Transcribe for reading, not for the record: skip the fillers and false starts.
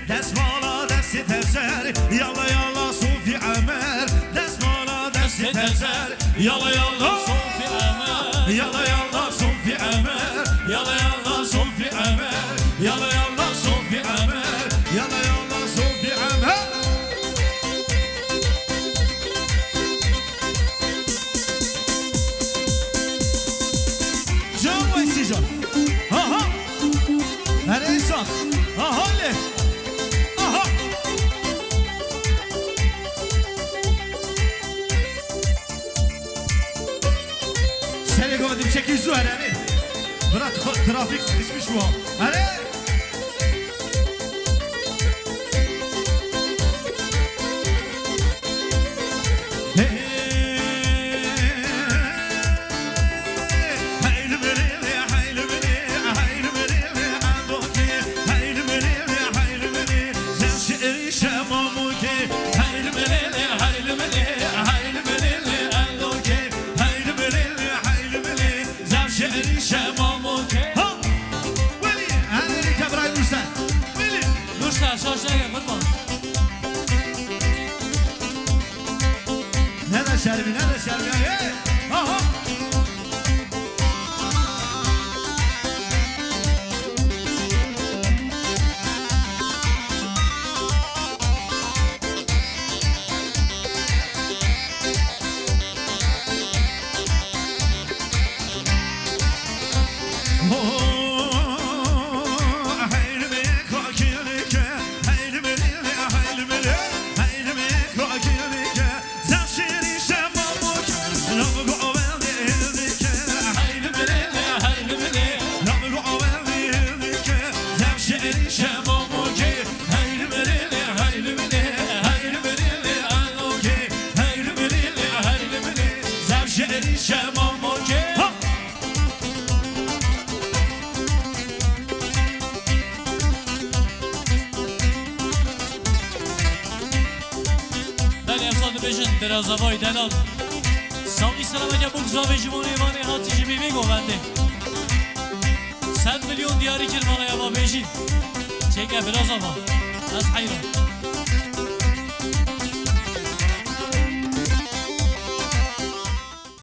دست بالا دست تفسر یالا یالا صوفی عمر دست بالا دست تفسر یالا یالا صوفی عمر یالا یالا صوفی عمر یالا یالا صوفی عمر یالا یالا صوفی عمر یالا یالا صوفی عمر جان وایسی جان آها هر انسان آها له آها سری گفتیم چکی زو هرمی برات خود ترافیک sıkışmış bu هره شرمی نه شرمی آها در زوای دلال سامی سلام اگه بگذابه جمعون ایوانی حاتی جمی بگوونده 100 میلیون دیاری کرمانه یا با بیشید چه که براز آبا از حیران